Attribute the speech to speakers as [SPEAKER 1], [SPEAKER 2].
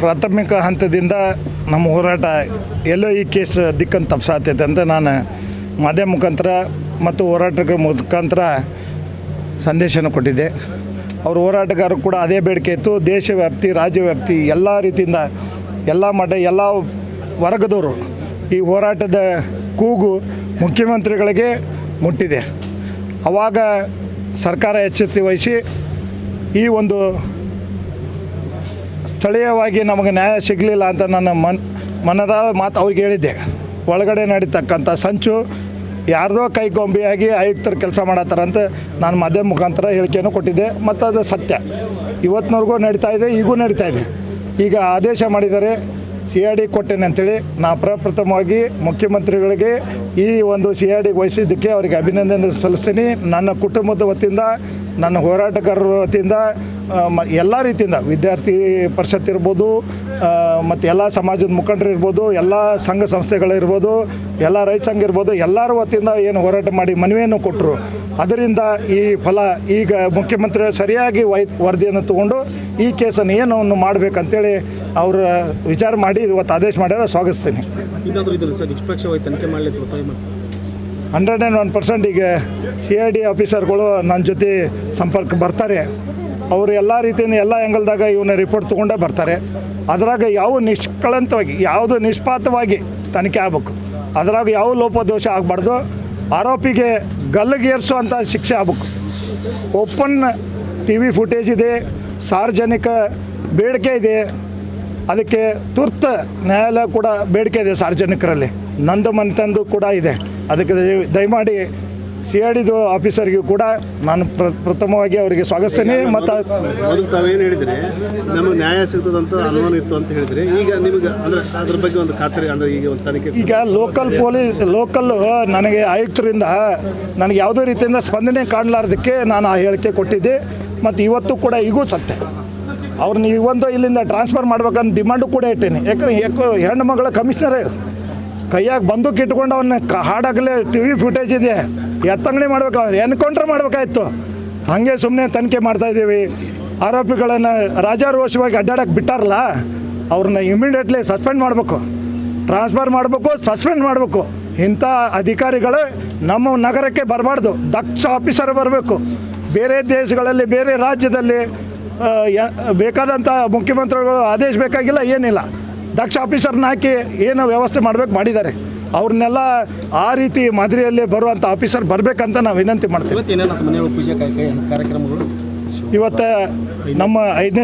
[SPEAKER 1] ಪ್ರಾಥಮಿಕ ಹಂತದಿಂದ ನಮ್ಮ ಹೋರಾಟ ಎಲ್ಲೋ ಈ ಕೇಸ್ ದಿಕ್ಕನ್ನು ತಪ್ಪಿಸಾತೈತೆ ಅಂತ ನಾನು ಮಾಧ್ಯಮ ಮುಖಾಂತರ ಮತ್ತು ಹೋರಾಟಗಾರ ಮುಖಾಂತರ ಸಂದೇಶನ ಕೊಟ್ಟಿದ್ದೆ. ಅವ್ರ ಹೋರಾಟಗಾರರು ಕೂಡ ಅದೇ ಬೇಡಿಕೆ ಇತ್ತು. ದೇಶವ್ಯಾಪ್ತಿ, ರಾಜ್ಯವ್ಯಾಪ್ತಿ ಎಲ್ಲ ರೀತಿಯಿಂದ ಎಲ್ಲ ಮಟ್ಟ ಎಲ್ಲ ವರ್ಗದವರು ಈ ಹೋರಾಟದ ಕೂಗು ಮುಖ್ಯಮಂತ್ರಿಗಳಿಗೆ ಮುಟ್ಟಿದೆ. ಆವಾಗ ಸರ್ಕಾರ ಎಚ್ಚರಿಕೆ ವಹಿಸಿ ಈ ಒಂದು ಸ್ಥಳೀಯವಾಗಿ ನಮಗೆ ನ್ಯಾಯ ಸಿಗಲಿಲ್ಲ ಅಂತ ನನ್ನ ಮನದ ಮಾತು ಅವ್ರಿಗೆ ಹೇಳಿದ್ದೆ. ಒಳಗಡೆ ನಡೀತಕ್ಕಂಥ ಸಂಚು ಯಾರ್ದೋ ಕೈಗೊಂಬೆಯಾಗಿ ಆಯುಕ್ತರು ಕೆಲಸ ಮಾಡತ್ತಾರಂತ ನಾನು ಮಾಧ್ಯಮ ಮುಖಾಂತರ ಹೇಳಿಕೆಯನ್ನು ಕೊಟ್ಟಿದ್ದೆ. ಮತ್ತು ಅದು ಸತ್ಯ ಇವತ್ತಿನವರೆಗೂ ನಡೀತಾಯಿದೆ, ಈಗೂ ನಡೀತಾಯಿದೆ. ಈಗ ಆದೇಶ ಮಾಡಿದ್ದಾರೆ, CID ಕೊಟ್ಟೇನೆ ಅಂಥೇಳಿ. ನಾ ಪ್ರಪ್ರಥಮವಾಗಿ ಮುಖ್ಯಮಂತ್ರಿಗಳಿಗೆ ಈ ಒಂದು CID ವಹಿಸಿದ್ದಕ್ಕೆ ಅವರಿಗೆ ಅಭಿನಂದನೆ ಸಲ್ಲಿಸ್ತೀನಿ. ನನ್ನ ಕುಟುಂಬದ ವತಿಯಿಂದ, ನನ್ನ ಹೋರಾಟಗಾರರ ವತಿಯಿಂದ, ಎಲ್ಲ ರೀತಿಯಿಂದ ವಿದ್ಯಾರ್ಥಿ ಪರಿಷತ್ ಇರ್ಬೋದು, ಮತ್ತು ಎಲ್ಲ ಸಮಾಜದ ಮುಖಂಡರು ಇರ್ಬೋದು, ಎಲ್ಲ ಸಂಘ ಸಂಸ್ಥೆಗಳಿರ್ಬೋದು, ಎಲ್ಲ ರೈತ ಸಂಘ ಇರ್ಬೋದು, ಎಲ್ಲರ ವತಿಯಿಂದ ಏನು ಹೋರಾಟ ಮಾಡಿ ಮನವಿಯನ್ನು ಕೊಟ್ಟರು. ಅದರಿಂದ ಈ ಫಲ ಈಗ ಮುಖ್ಯಮಂತ್ರಿ ಸರಿಯಾಗಿ ವರದಿಯನ್ನು ತಗೊಂಡು ಈ ಕೇಸನ್ನು ಏನು ಮಾಡಬೇಕಂತೇಳಿ ಅವರು ವಿಚಾರ ಮಾಡಿ ಇವತ್ತು ಆದೇಶ ಮಾಡ್ಯಾರ. ಸ್ವಾಗತಿಸ್ತೀನಿ. 101% ಈಗ CID ಆಫೀಸರ್ಗಳು ನನ್ನ ಜೊತೆ ಸಂಪರ್ಕ ಬರ್ತಾರೆ. ಅವರು ಎಲ್ಲ ರೀತಿಯಿಂದ ಎಲ್ಲ ಆ್ಯಂಗಲ್ದಾಗ ಇವನ್ನ ರಿಪೋರ್ಟ್ ತೊಗೊಂಡೇ ಬರ್ತಾರೆ. ಅದ್ರಾಗ ಯಾವ ನಿಷ್ಕಳಂಕವಾಗಿ, ಯಾವುದು ನಿಷ್ಪಾತವಾಗಿ ತನಿಖೆ ಆಗಬೇಕು. ಅದ್ರಾಗ ಯಾವ ಲೋಪದೋಷ ಆಗಬಾರ್ದು. ಆರೋಪಿಗೆ ಗಲ್ಲಿಗೇರಿಸುವಂಥ ಶಿಕ್ಷೆ ಆಗಬೇಕು. ಓಪನ್ TV ಫುಟೇಜ್ ಇದೆ, ಸಾರ್ವಜನಿಕ ಬೇಡಿಕೆ ಇದೆ. ಅದಕ್ಕೆ ತುರ್ತು ನ್ಯಾಯಾಲಯ ಕೂಡ ಬೇಡಿಕೆ ಇದೆ ಸಾರ್ವಜನಿಕರಲ್ಲಿ. ನಂದು ಮನೆತಂದು ಕೂಡ ಇದೆ. ಅದಕ್ಕೆ ದಯಮಾಡಿ CIDದು ಆಫೀಸರ್ಗೂ ಕೂಡ ನಾನು ಪ್ರಥಮವಾಗಿ ಅವರಿಗೆ ಸ್ವಾಗತಿಸ್ತೀನಿ. ಮತ್ತು
[SPEAKER 2] ಮೊದಲು ತಾವೇನು ಹೇಳಿದರೆ ನಮಗೆ ನ್ಯಾಯ ಸಿಗ್ತದಂತ ಅನುಮಾನ ಇತ್ತು ಅಂತ ಹೇಳಿದರೆ, ಈಗ ನಿಮಗೆ ಅಂದರೆ ಅದ್ರ ಬಗ್ಗೆ ಒಂದು ಖಾತ್ರಿ, ಅಂದರೆ ಈಗ ಒಂದು ತನಿಖೆ
[SPEAKER 1] ಈಗ ಲೋಕಲ್ಲು ನನಗೆ ಆಯುಕ್ತರಿಂದ ನನಗೆ ಯಾವುದೇ ರೀತಿಯಿಂದ ಸ್ಪಂದನೆ ಕಾಣಲಾರ್ದಕ್ಕೆ ನಾನು ಆ ಹೇಳಿಕೆ ಕೊಟ್ಟಿದ್ದೆ. ಮತ್ತು ಇವತ್ತು ಕೂಡ ಈಗೂ ಸತ್ಯ. ಅವ್ರನ್ನ ಇವೊಂದು ಇಲ್ಲಿಂದ ಟ್ರಾನ್ಸ್ಫರ್ ಮಾಡ್ಬೇಕಂತ ಡಿಮಾಂಡು ಕೂಡ ಇಟ್ಟೇನೆ. ಯಾಕಂದ್ರೆ ಹೆಣ್ಣು ಮಗಳ ಕಮಿಷನರೇ ಕೈಯಾಗ ಬಂದೂಕು ಇಟ್ಕೊಂಡು ಅವನ್ನ ಹಾಡಾಗಲೇ TV ಫುಟೇಜ್ ಇದೆ, ಎತ್ತಂಗಡಿ ಮಾಡ್ಬೇಕು, ಅವ್ರು ಎನ್ಕೌಂಟ್ರ್ ಮಾಡಬೇಕಾಯ್ತು. ಹಾಗೆ ಸುಮ್ಮನೆ ತನಿಖೆ ಮಾಡ್ತಾಯಿದ್ದೀವಿ. ಆರೋಪಿಗಳನ್ನು ರಾಜಾರೋಷವಾಗಿ ಅಡ್ಡಾಡಕ್ಕೆ ಬಿಟ್ಟಾರಲ್ಲ, ಅವ್ರನ್ನ ಇಮಿಡಿಯೇಟ್ಲಿ ಸಸ್ಪೆಂಡ್ ಮಾಡಬೇಕು, ಟ್ರಾನ್ಸ್ಫರ್ ಮಾಡಬೇಕು, ಸಸ್ಪೆಂಡ್ ಮಾಡಬೇಕು. ಇಂಥ ಅಧಿಕಾರಿಗಳು ನಮ್ಮ ನಗರಕ್ಕೆ ಬರಬಾರ್ದು. ದಕ್ಷ ಆಫೀಸರ್ ಬರಬೇಕು. ಬೇರೆ ದೇಶಗಳಲ್ಲಿ, ಬೇರೆ ರಾಜ್ಯದಲ್ಲಿ ಬೇಕಾದಂಥ ಮುಖ್ಯಮಂತ್ರಿಗಳು ಆದೇಶ ಬೇಕಾಗಿಲ್ಲ, ಏನಿಲ್ಲ. ದಕ್ಷ ಆಫೀಸರ್ನ ಹಾಕಿ ಏನು ವ್ಯವಸ್ಥೆ ಮಾಡಬೇಕು ಮಾಡಿದ್ದಾರೆ. ಅವ್ರನ್ನೆಲ್ಲ ಆ ರೀತಿ ಮಾದರಿಯಲ್ಲಿ ಬರುವಂಥ ಆಫೀಸರ್ ಬರಬೇಕಂತ ನಾವು ವಿನಂತಿ ಮಾಡ್ತೀವಿ.
[SPEAKER 2] ಇವತ್ತು ನಮ್ಮ 5ನೇ